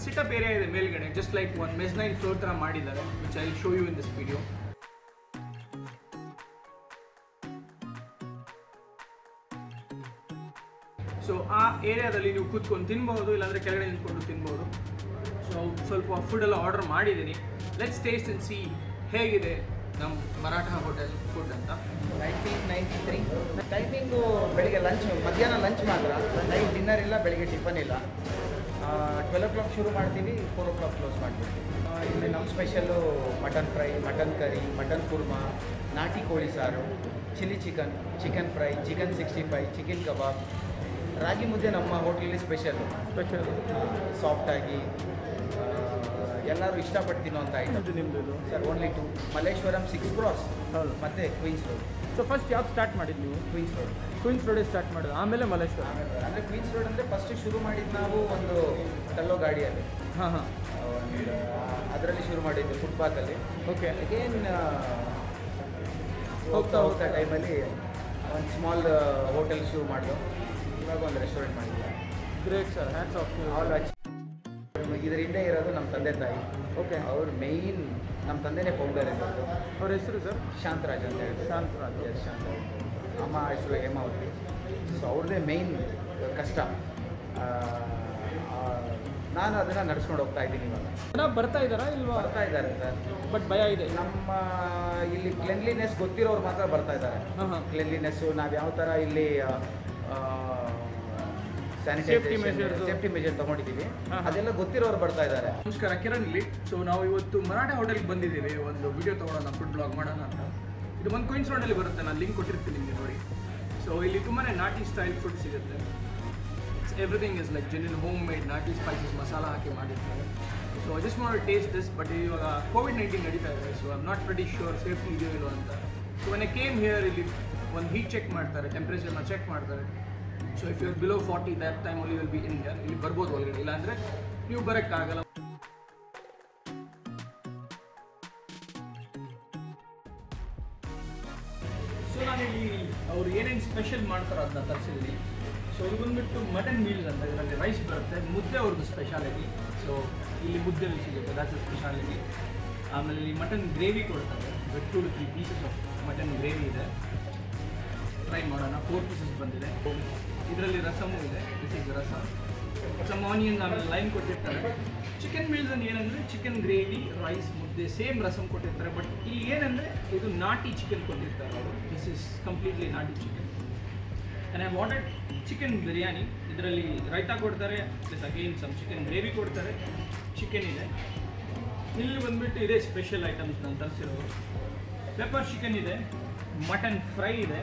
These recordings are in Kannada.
ಸಿಟಪ್ ಏರಿಯಾ ಇದೆ ಮೇಲ್ಗಡೆ, ಜಸ್ಟ್ ಲೈಕ್ ಒಂದು ಮೆಸ್ನೈನ್ ಫ್ಲೋರ್ ಥರ ಮಾಡಿದ್ದಾರೆ, which I will show you in this video. So ಆ ಏರಿಯಾದಲ್ಲಿ ನೀವು ಕೂತ್ಕೊಂಡು ತಿನ್ಬೋದು, ಇಲ್ಲಾಂದರೆ ಕೆಳಗಡೆ ನಿಂತ್ಕೊಂಡು ತಿನ್ಬೋದು. ಸೊ ಸ್ವಲ್ಪ ಫುಡ್ ಎಲ್ಲ ಆರ್ಡರ್ ಮಾಡಿದ್ದೀನಿ. ಲೆಟ್ಸ್ ಟೇಸ್ಟ್ ಅಂಡ್ ಸಿ ಹೇಗಿದೆ ನಮ್ಮ ಮರಾಠ ಹೋಟೆಲ್ ಫುಡ್ ಅಂತ. 1993 ಟೈಮಿಂಗು ಬೆಳಿಗ್ಗೆ ಲಂಚ್, ಮಧ್ಯಾಹ್ನ ಲಂಚ್ ಮಾತ್ರ, ನೈಟ್ ಡಿನ್ನರ್ ಇಲ್ಲ, ಬೆಳಿಗ್ಗೆ ಟಿಫನ್ ಇಲ್ಲ. 12 o'clock ಶುರು ಮಾಡ್ತೀವಿ, 4 o'clock ಕ್ಲೋಸ್ ಮಾಡ್ತೀವಿ. ಇಲ್ಲಿ ನಮ್ಮ special mutton fry, mutton curry, mutton korma, ನಾಟಿ ಕೋಳಿ ಸಾರು, chilli chicken, chicken fry, chicken 65, chicken kebab, ragi mudde ನಮ್ಮ ಹೋಟ್ಲಲ್ಲಿ ಸ್ಪೆಷಲ್ ಸಾಫ್ಟಾಗಿ ಎಲ್ಲರೂ ಇಷ್ಟಪಟ್ಟು ತಿನ್ನುವಂಥ ಐಟಮ್. ನಿಮ್ಮದು ಸರ್ ಓನ್ಲಿ 2, ಮಲ್ಲೇಶ್ವರಂ 6 ಕ್ರಾಸ್ ಹೌದು, ಮತ್ತು ಕ್ವೀನ್ಸ್ ರೋಡ್. ಸೊ ಫಸ್ಟ್ ಯಾವ್ದು ಸ್ಟಾರ್ಟ್ ಮಾಡಿದ್ದು ನೀವು? Queens Road. ಕ್ವೀನ್ಸ್ ರೋಡೇ ಸ್ಟಾರ್ಟ್ ಮಾಡೋದು, ಆಮೇಲೆ ಮಲ್ಲೇಶ್ವರ. ಅಂದರೆ ಕ್ವೀನ್ಸ್ ರೋಡ್ ಅಂದರೆ ಫಸ್ಟ್ ಶುರು ಮಾಡಿದ್ದು ನಾವು ಒಂದು ಟಲ್ಲೋ ಗಾಡಿಯಲ್ಲಿ, ಹಾಂ ಅದರಲ್ಲಿ ಶುರು ಮಾಡಿದ್ದು ಫುಟ್ಪಾತಲ್ಲಿ. ಓಕೆ. ಅಗೇನ್ ಹೋಗ್ತಾ ಟೈಮಲ್ಲಿ ಒಂದು ಸ್ಮಾಲ್ ಹೋಟೆಲ್ ಶುರು ಮಾಡಿದ್ರು, ಇವಾಗ ಒಂದು ರೆಸ್ಟೋರೆಂಟ್ ಮಾಡಿದ್ವಿ. Great sir, hats off. All ಇದರ ಹಿಂದೆ ಇರೋದು ನಮ್ಮ ತಂದೆ ತಾಯಿ. ಓಕೆ. ಅವ್ರು ಮೇಯ್ನ್ ನಮ್ಮ ತಂದೆನೇ ಫೌಂಡರ್ ಇರೋದು. ಅವ್ರ ಹೆಸರು ಸರ್? ಶಾಂತರಾಜ್ ಅಂತ ಹೇಳಿ. ಶಾಂತರಾಜ್. ಎಸ್, ಶಾಂತರಾಜ್. ಅಮ್ಮ ಹೆಸರು ಹೇಮಾವತಿ. ಸೊ ಅವ್ರದ್ದೇ ಮೇಯ್ನ್ ಕಷ್ಟ. ನಾನು ಅದನ್ನು ನಡ್ಸ್ಕೊಂಡು ಹೋಗ್ತಾ ಇದ್ದೀನಿ ಇವಾಗ. ಜನ ಬರ್ತಾ ಇದ್ದಾರಾ ಇಲ್ವಾ? ಬರ್ತಾ ಇದ್ದಾರೆ ಸರ್, ಬಟ್ ಭಯ ಇದೆ. ನಮ್ಮ ಇಲ್ಲಿ ಕ್ಲೆನ್ಲಿನೆಸ್ ಗೊತ್ತಿರೋರು ಮಾತ್ರ ಬರ್ತಾ ಇದ್ದಾರೆ. ಕ್ಲೆನ್ಲಿನೆಸ್ಸು ನಾವು ಯಾವ ಥರ ಇಲ್ಲಿ ಸೇಫ್ಟಿ ಮೆಜರ್ ತೊಗೊಂಡಿದ್ದೀವಿ, ಅದೆಲ್ಲ ಗೊತ್ತಿರೋರು ಬರ್ತಾ ಇದ್ದಾರೆ. ನಮಸ್ಕಾರ, ಕಿರಣ್ ಇಲ್ಲಿ. ಸೊ ನಾವು ಇವತ್ತು ಮರಾಠ ಹೋಟೆಲ್ಗೆ ಬಂದಿದ್ದೀವಿ, ಒಂದು ವಿಡಿಯೋ ತೊಗೊಳೋಣ, ಫುಡ್ ಬ್ಲಾಗ್ ಮಾಡೋಣ ಅಂತ. ಇದು ಒಂದು ಕ್ವೀನ್ಸ್ ರೋಡಲ್ಲಿ ಬರುತ್ತೆ, ನಾನು ಲಿಂಕ್ ಕೊಟ್ಟಿರ್ತೀನಿ ನಿಮಗೆ ನೋಡಿ. ಸೊ ಇಲ್ಲಿ ತುಂಬಾ ನಾಟಿ ಸ್ಟೈಲ್ ಫುಡ್ ಸಿಗುತ್ತೆ. Everything is like genuine home made, ನಾಟಿ ಸ್ಪೈಸಸ್ ಮಸಾಲ ಹಾಕಿ ಮಾಡಿರ್ತಾರೆ. So I just want to taste this. But ಇವಾಗ COVID-19 ನಡೀತಾ ಇದೆ, so I am not very sure safety ಇದೆಯೋ ಇಲ್ಲೋ ಅಂತ. So when I came here, ಇಲ್ಲಿ ಒಂದು ಹೀಟ್ ಚೆಕ್ ಮಾಡ್ತಾರೆ, ಟೆಂಪ್ರೇಚರ್ನ ಚೆಕ್ ಮಾಡ್ತಾರೆ. So if you are below 40 that time only will be in here. ಇಲ್ಲಿ ಬರ್ಬೋದು ಒಳಗಡೆ, ಇಲ್ಲಾಂದರೆ ನೀವು ಬರೋಕ್ಕಾಗಲ್ಲ. ಸೊ ನಾನಿಲ್ಲಿ ಅವ್ರು ಏನೇನು ಸ್ಪೆಷಲ್ ಮಾಡ್ತಾರೋ ಅದನ್ನ ತರಿಸಿದ್ದೀನಿ. ಸೊ ಇದು ಬಂದುಬಿಟ್ಟು ಮಟನ್ ಮೀಲ್ಸ್ ಅಂತ, ಇದರಲ್ಲಿ ರೈಸ್ ಬರುತ್ತೆ, ಮುದ್ದೆ ಅವ್ರದ್ದು ಸ್ಪೆಷಾಲಿಟಿ. ಸೊ ಇಲ್ಲಿ ಮುದ್ದೆ ಸಿಗುತ್ತೆ, ದ್ಯಾಟ್ಸ್ ಅ ಸ್ಪೆಷಾಲಿಟಿ. ಆಮೇಲೆ ಇಲ್ಲಿ ಮಟನ್ ಗ್ರೇವಿ ಕೊಡ್ತಾರೆ, 2 to 3 pieces of mutton gravy ಇದೆ. ಟ್ರೈ ಮಾಡೋಣ. 4 ಪೀಸಸ್ ಬಂದಿದೆ. ಇದರಲ್ಲಿ ರಸಮು ಇದೆ, this is rasam, some onion, ಆಮೇಲೆ ಲೈಮ್ ಕೊಟ್ಟಿರ್ತಾರೆ. ಚಿಕನ್ ಮೀಲ್ಸ್ ಅಂತ ಏನಂದರೆ ಚಿಕನ್ ಗ್ರೇವಿ, ರೈಸ್, ಮುದ್ದೆ, ಸೇಮ್ ರಸಮ್ ಕೊಟ್ಟಿರ್ತಾರೆ. ಬಟ್ ಇಲ್ಲಿ ಏನಂದರೆ ಇದು ನಾಟಿ ಚಿಕನ್ ಕೊಟ್ಟಿರ್ತಾರೆ ಅವರು. ದಿಸ್ ಇಸ್ ಕಂಪ್ಲೀಟ್ಲಿ ನಾಟಿ chicken. And I wanted chicken biryani. ಇದರಲ್ಲಿ ರೈತಾ ಕೊಡ್ತಾರೆ, plus again some chicken gravy ಕೊಡ್ತಾರೆ, ಚಿಕನ್ ಇದೆ. ಇಲ್ಲಿ ಬಂದುಬಿಟ್ಟು ಇದೇ ಸ್ಪೆಷಲ್ ಐಟಮ್ಸ್ ನಾನು ತರಿಸಿರೋದು. ಪೆಪ್ಪರ್ ಚಿಕನ್ ಇದೆ, ಮಟನ್ ಫ್ರೈ ಇದೆ.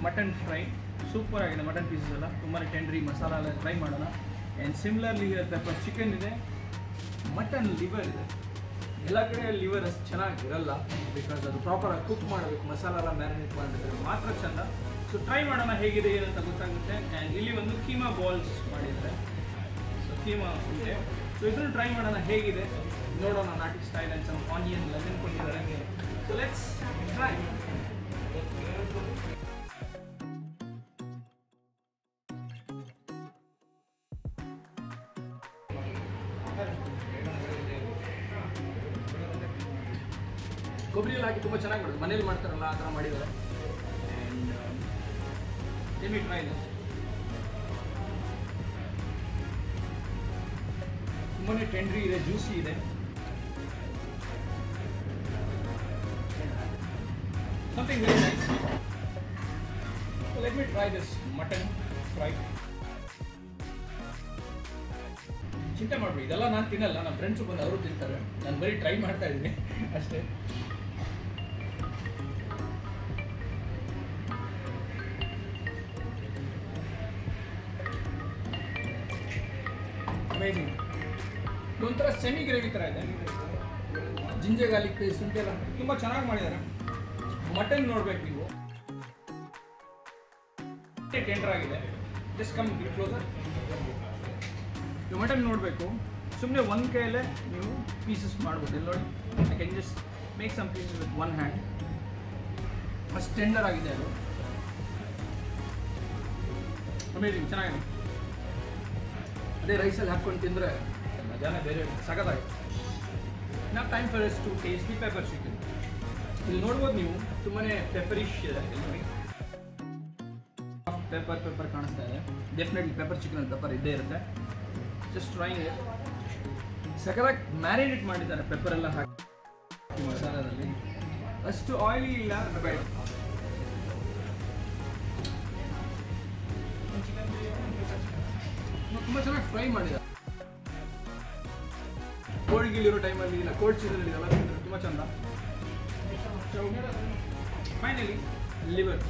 ಮಟನ್ ಫ್ರೈ ಸೂಪರ್ ಆಗಿದೆ, ಮಟನ್ ಪೀಸಸ್ ಎಲ್ಲ ತುಂಬಾ ಟೆಂಡ್ರಿ, ಮಸಾಲ ಎಲ್ಲ ಟ್ರೈ ಮಾಡೋಣ. ಆ್ಯಂಡ್ ಸಿಮ್ಲರ್ಲಿ ಪೆಪ್ಪರ್ ಚಿಕನ್ ಇದೆ, ಮಟನ್ ಲಿವರ್ ಇದೆ. ಎಲ್ಲ ಕಡೆ ಲಿವರ್ ಅಷ್ಟು ಚೆನ್ನಾಗಿರಲ್ಲ, ಬಿಕಾಸ್ ಅದು ಪ್ರಾಪರಾಗಿ ಕುಕ್ ಮಾಡಬೇಕು, ಮಸಾಲ ಎಲ್ಲ ಮ್ಯಾರಿನೇಟ್ ಮಾಡಿದ್ರೆ ಮಾತ್ರ ಚೆಂದ. ಸೊ ಟ್ರೈ ಮಾಡೋಣ ಹೇಗಿದೆ ಏನಂತ ಗೊತ್ತಾಗುತ್ತೆ. ಆ್ಯಂಡ್ ಇಲ್ಲಿ ಒಂದು ಕೀಮಾ ಬಾಲ್ಸ್ ಮಾಡಿದ್ದಾರೆ, ಸೊ ಕೀಮಾ ಇದೆ. ಸೊ ಇದನ್ನು ಟ್ರೈ ಮಾಡೋಣ ಹೇಗಿದೆ ನೋಡೋಣ. ನಾಟಿ style and some onion lemon ಕೊಟ್ಟಿದ್ದಾರೆ. So let's try. ಕೊಬ್ಬರಿಯಲ್ಲಿ ಹಾಕಿ ತುಂಬ ಚೆನ್ನಾಗಿ ಮಾಡೋದು, ಮನೇಲಿ ಮಾಡ್ತಾರಲ್ಲ ಆ ಥರ ಮಾಡಿದ್ದಾರೆ. And let me try this. ತುಂಬಾ ಟೆಂಡ್ರಿ ಇದೆ, ಜ್ಯೂಸಿ ಇದೆ. Something very nice. So let me try this mutton fry. ಚಿಂತೆ ಮಾಡ್ಬಿಡಿ, ಇದೆಲ್ಲ ನಾನು ತಿನ್ನಲ್ಲ, ನಮ್ಮ ಫ್ರೆಂಡ್ಸು ಬಂದು ಅವರು ತಿಂತಾರೆ, ನಾನು ಬರೀ ಟ್ರೈ ಮಾಡ್ತಾ ಇದ್ದೀನಿ ಅಷ್ಟೇ. ಅಮೇಜಿಂಗ್. ಒಂಥರ ಸೆಮಿ ಗ್ರೇವಿ ಥರ ಇದೆ, ಜಿಂಜರ್ ಗಾರ್ಲಿಕ್ ಪೇಸ್ಟ್ ಶುಂಠಿ ಎಲ್ಲ ತುಂಬ ಚೆನ್ನಾಗಿ ಮಾಡಿದ್ದಾರೆ. ಮಟನ್ ನೋಡ್ಬೇಕು ನೀವು, ಟೆಂಡರ್ ಆಗಿದೆ. Just come closer. ಮಟನ್ ನೋಡಬೇಕು, ಸುಮ್ಮನೆ ಒಂದು ಕೈಯಲ್ಲೇ ನೀವು ಪೀಸಸ್ ಮಾಡ್ಬೋದು. ಇಲ್ಲಿ ನೋಡಿ, I can just make some pieces with one hand. ಅಷ್ಟು ಟೆಂಡರ್ ಆಗಿದೆ ಅದು. ಅಮೇಜಿಂಗ್, ಚೆನ್ನಾಗಿದೆ. ಅದೇ ರೈಸಲ್ಲಿ ಹಾಕ್ಕೊಂಡು ತಿಂದರೆ ಮಜಾನೇ ಬೇರೆ ಸಖತ್ತಾಗಿದೆ. ನಾವು time for us to taste the pepper chicken. ಇಲ್ಲಿ ನೋಡ್ಬೋದು ನೀವು ತುಂಬಾ ಪೆಪ್ಪರಿಶ್ ಇದೆ. ಇಲ್ಲಿ ನೋಡಿ ಪೆಪ್ಪರ್ ಕಾಣಿಸ್ತಾ ಇದೆ. ಡೆಫಿನೆಟ್ಲಿ ಪೆಪ್ಪರ್ ಚಿಕನ್ ಅಂತ ಪೆಪ್ಪರ್ ಇದ್ದೇ ಇರುತ್ತೆ. Just trying it. ಸಖತ್ತಾಗಿ ಮ್ಯಾರಿನೇಟ್ ಮಾಡಿದ್ದಾರೆ ಪೆಪ್ಪರ್ ಎಲ್ಲ ಹಾಕಿ ಮಸಾಲದಲ್ಲಿ. ಅಷ್ಟು ಆಯಿಲಿ ಇಲ್ಲ ಬೇಡ. ತುಂಬ ಚೆನ್ನಾಗಿ ಫ್ರೈ ಮಾಡಿದ್ದಾರೆ. ಕೋಲ್ಡ್ ಗಿಲ್ಲಿರೋ ಟೈಮಲ್ಲಿ ಇಲ್ಲ ಕೋಲ್ಡ್ ಸೀಸನಲ್ಲಿ ಇದೆಲ್ಲ ತಿಂದರೆ ತುಂಬ ಚಂದ. ಫೈನಲಿ ಲಿವರ್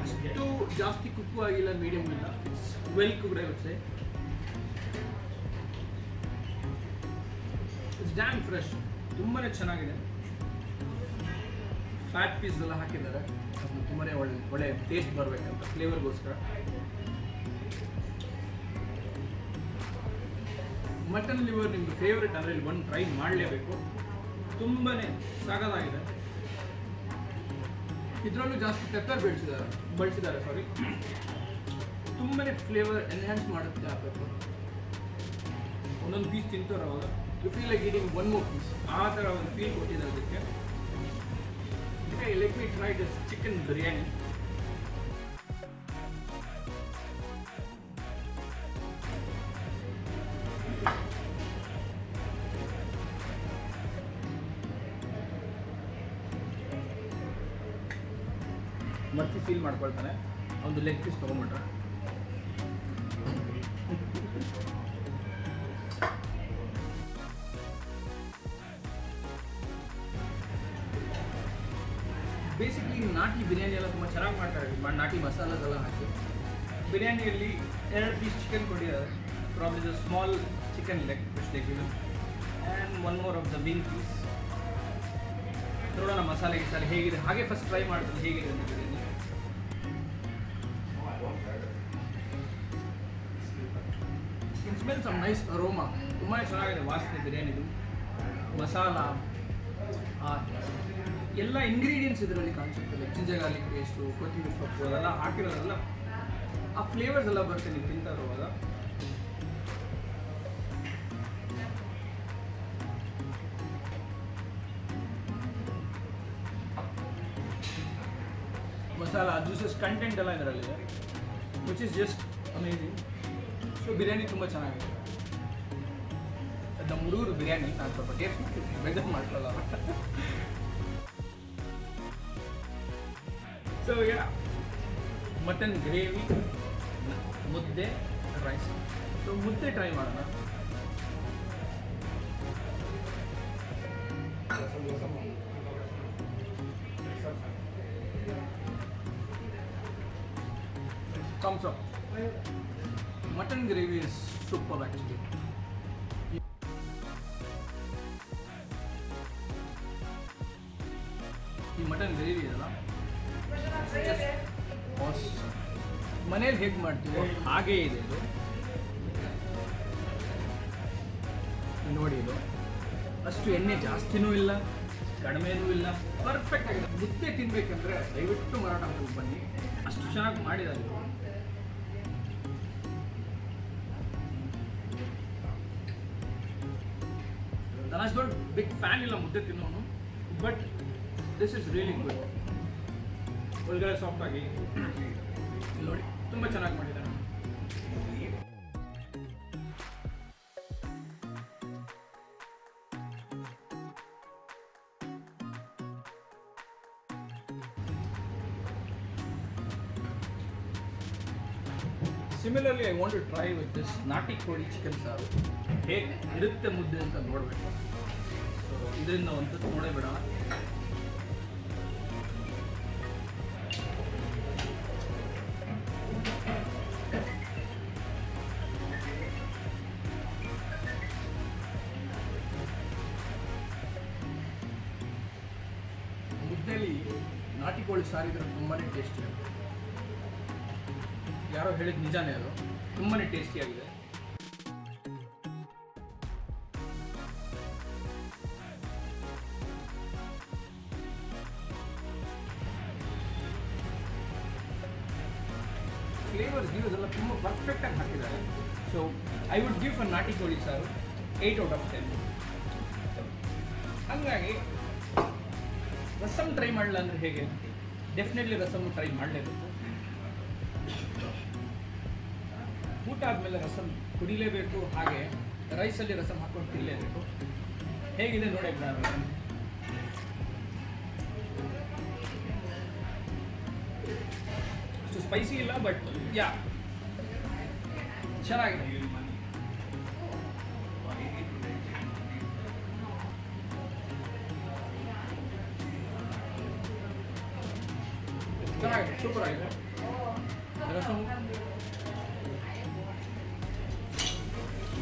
ಅಷ್ಟು ಜಾಸ್ತಿ ಕುಕ್ಕು ಆಗಿಲ್ಲ, ಮೀಡಿಯಮ್ ಇಲ್ಲ, it's well cooked I would say. It's dam fresh, ತುಂಬಾ ಚೆನ್ನಾಗಿದೆ. ಫ್ಯಾಟ್ ಪೀಸ್ ಎಲ್ಲ ಹಾಕಿದ್ದಾರೆ, ಅದು ತುಂಬಾ ಒಳ್ಳೆ ಟೇಸ್ಟ್ ಬರಬೇಕಂತ ಫ್ಲೇವರ್ಗೋಸ್ಕರ. ಮಟನ್ ಲಿವರ್ ನಿಮ್ಮದು ಫೇವ್ರೆಟ್ ಅಂದರೆ ಇಲ್ಲಿ ಒಂದು ಟ್ರೈ ಮಾಡಲೇಬೇಕು. ತುಂಬಾ ಸಾಕಾಗಿದೆ. ಇದರಲ್ಲೂ ಜಾಸ್ತಿ ಪೆಪ್ಪರ್ ಬಳಸಿದ್ದಾರೆ ಸಾರಿ. ತುಂಬಾ ಫ್ಲೇವರ್ ಎನ್ಹ್ಯಾನ್ಸ್ ಮಾಡುತ್ತೆ ಆ ಪೆಪ್ಪರ್. ಒಂದೊಂದು ಪೀಸ್ ತಿಂತಾರೆ ಅವಾಗ you feel like eating one more piece, ಆ ಥರ ಒಂದು ಫೀಲ್ ಕೊಟ್ಟಿದ್ದಾರೆ ಅದಕ್ಕೆ. Let me try this chicken biryani. ಮರ್ಸಿ ಫೀಲ್ ಮಾಡ್ಕೊಳ್ತಾನೆ ಒಂದು ಲೆಗ್ ಪೀಸ್ ತೊಗೊಂಬಿಟ್ರೆ. ಬೇಸಿಕ್ಲಿ ನಾಟಿ ಬಿರಿಯಾನಿ ಎಲ್ಲ ತುಂಬ ಚೆನ್ನಾಗಿ ಮಾಡ್ತಾರೆ. ನಾಟಿ ಮಸಾಲದೆಲ್ಲ ಹಾಕಿ ಬಿರಿಯಾನಿಯಲ್ಲಿ 2 ಪೀಸ್ ಚಿಕನ್ ಕೊಟ್ಟಿದ್ದಾರೆ. Probably the small chicken leg fish leg ಇದು and one more of the big piece. ನೋಡೋಣ ಮಸಾಲೆ ಗಿಸಾಲೆ ಹೇಗಿದೆ, ಹಾಗೆ ಫಸ್ಟ್ ಟ್ರೈ ಮಾಡ್ತೀನಿ ಹೇಗಿದೆ ಅಂತ biryani. It smell some nice aroma. ತುಂಬಾ ಚೆನ್ನಾಗಿದೆ ವಾಸನೆ ಬಿರಿಯಾನಿದು. ಮಸಾಲ ಎಲ್ಲ ಇಂಗ್ರೀಡಿಯೆಂಟ್ಸ್ ಇದರಲ್ಲಿ ಕಾಣಿಸುತ್ತೆ. ಜಿಂಜರ್ ಗಾರ್ಲಿಕ್ ಪೇಸ್ಟು, ಕೊತ್ತಂಬರಿ ಸೊಪ್ಪು ಅದೆಲ್ಲ ಹಾಕಿರೋದಲ್ಲ, ಆ ಫ್ಲೇವರ್ಸ್ ಎಲ್ಲ ಬರುತ್ತೆ ನೀವು ತಿಂತಾ ಇರುವಾಗ. ಮಸಾಲ ಜ್ಯೂಸಸ್ ಕಂಟೆಂಟ್ ಎಲ್ಲ ಇದರಲ್ಲಿದೆ, which is just amazing. So biryani ತುಂಬ ಚೆನ್ನಾಗಿದೆ. ನಮ್ಮ ಹುಡುಗರು ಬಿರಿಯಾನಿ ನಾನು ಸ್ವಲ್ಪ ಟೇಸ್ಟ್ ಮಾಡ್ತೀನಿ, ಬೇಜಾರು ಮಾಡ್ಕೊಳ್ಳಲ್ಲ. ಸೊ ಯಾ ಮಟನ್ ಗ್ರೇವಿ, ಮುದ್ದೆ, ರೈಸ್. ಸೊ ಮುದ್ದೆ ಟ್ರೈ ಮಾಡೋಣ. thumbs up. Mutton gravy is superb actually. ಈ ಮಟನ್ ಗ್ರೇವಿ ಇದೆಲ್ಲ ಮನೇಲಿ ಹೇಗೆ ಮಾಡ್ತೀವೋ ಹಾಗೇ ಇದೆ ಇದು. ನೋಡಿ, ಇದು ಅಷ್ಟು ಎಣ್ಣೆ ಜಾಸ್ತಿನೂ ಇಲ್ಲ, ಕಡಿಮೆನೂ ಇಲ್ಲ, ಪರ್ಫೆಕ್ಟ್ ಆಗಿದೆ. ಮುದ್ದೆ ತಿನ್ಬೇಕಂದ್ರೆ ದಯವಿಟ್ಟು ಮರಾಠ ಹೋಗಿ ಬನ್ನಿ, ಅಷ್ಟು ಚೆನ್ನಾಗಿ ಮಾಡಿದ್ದಾರೆ. ನಾನು ದೊಡ್ಡ ಬಿಗ್ ಫ್ಯಾನ್ ಇಲ್ಲ ಮುದ್ದೆ ತಿನ್ನೋನು, but this is really good. ಒಳಗಡೆ ಸಾಫ್ಟ್ ಆಗಿ ನೋಡಿ ತುಂಬ ಚೆನ್ನಾಗಿ ಮಾಡಿದ್ದಾರೆ. Similarly I want to try with this ನಾಟಿ ಕೋಳಿ ಚಿಕನ್ ಸಾರು. ಹೇಗೆ ಇರುತ್ತೆ ಮುದ್ದೆ ಅಂತ ನೋಡಬೇಕು. ಸೊ ಇದರಿಂದ ಒಂದು ನೋಡೇ ಬಿಡೋಣ. ಮುದ್ದೆಯಲ್ಲಿ ನಾಟಿ ಕೋಳಿ ಸಾರಿದ್ರೆ ತುಂಬಾ ಟೇಸ್ಟಿ ಆಗುತ್ತೆ. ಯಾರೋ ಹೇಳಿದ ನಿಜಾನೇ, ಅದು ತುಂಬಾ ಟೇಸ್ಟಿಯಾಗಿದೆ. ಫ್ಲೇವರ್ಸ್ ಗೀವರ್ಸ್ ಎಲ್ಲ ತುಂಬ ಪರ್ಫೆಕ್ಟಾಗಿ ಹಾಕಿದ್ದಾರೆ. So I would give for ನಾಟಿ ಕೋಳಿ ಸಾರು 8 ಔಟ್ ಆಫ್ 10. ಹಾಗಾಗಿ ರಸಮ್ ಟ್ರೈ ಮಾಡಲ್ಲ ಅಂದರೆ ಹೇಗೆ? ಡೆಫಿನೆಟ್ಲಿ ರಸಮ್ ಟ್ರೈ ಮಾಡಲೇಬೇಕು. ಊಟ ಆದಮೇಲೆ ರಸಮ್ ಕುಡಿಲೇಬೇಕು, ಹಾಗೆ ರೈಸಲ್ಲಿ ರಸಮ್ ಹಾಕೊಂಡು ತಿನ್ನಲೇಬೇಕು. ಹೇಗಿದೆ ನೋಡಿ ನಾನು. ಅಷ್ಟು ಸ್ಪೈಸಿ ಇಲ್ಲ, ಬಟ್ ಯಾ ಚೆನ್ನಾಗಿದೆ. ಚೆನ್ನಾಗಿದೆ, ಸೂಪರ್ ಆಗಿದೆ ರಸಮ್.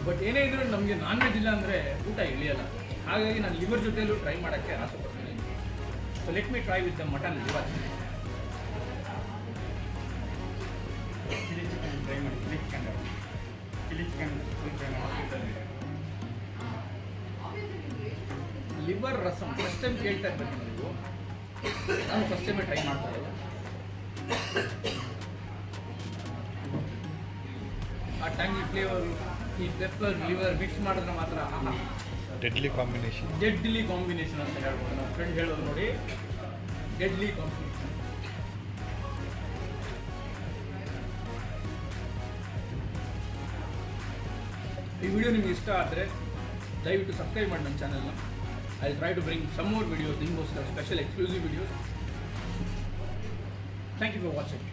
ಬಟ್ ಏನೇ ಇದ್ರೂ ನಮಗೆ ನಾನ್ ವೆಜ್ ಇಲ್ಲ ಅಂದರೆ ಊಟ ಇಳಿಯಲ್ಲ. ಹಾಗಾಗಿ ನಾನು ಲಿವರ್ ಜೊತೆಯಲ್ಲೂ ಟ್ರೈ ಮಾಡೋಕ್ಕೆ ಆಸೆ ಪಡ್ತೀನಿ. So let me try with the mutton liver. Try ಮಾಡಿ chilli chicken liver rasam first time ಕೇಳ್ತಾ ಇರ್ಬೇಕು ನೀವು. ನಾನು ಫಸ್ಟ್ ಟೈಮೇ ಟ್ರೈ ಮಾಡ್ತಾ ಇರೋದು. ಆ ಟ್ಯಾಂಗಿ ಫ್ಲೇವರು, ಈ ಪೆಪ್ಪರ್ ಲಿವರ್ ಮಿಕ್ಸ್ ಮಾಡಿದ್ರೆ ಮಾತ್ರ ಡೆಡ್ಲಿ ಕಾಂಬಿನೇಷನ್. ಡೆಡ್ಲಿ ಕಾಂಬಿನೇಷನ್ ಅಂತ ಹೇಳ್ಬೋದು. ನಮ್ಮ ಫ್ರೆಂಡ್ ಹೇಳೋದು ನೋಡಿ, ಡೆಡ್ಲಿ ಕಾಂಬಿನೇಷನ್. ಈ ವಿಡಿಯೋ ನಿಮ್ಗೆ ಇಷ್ಟ ಆದರೆ ದಯವಿಟ್ಟು ಸಬ್ಸ್ಕ್ರೈಬ್ ಮಾಡಿ ನನ್ನ ಚಾನಲ್ನ. I try to bring some more videos ನಿಮಗೋಸ್ಕರ, special exclusive videos. Thank you for watching.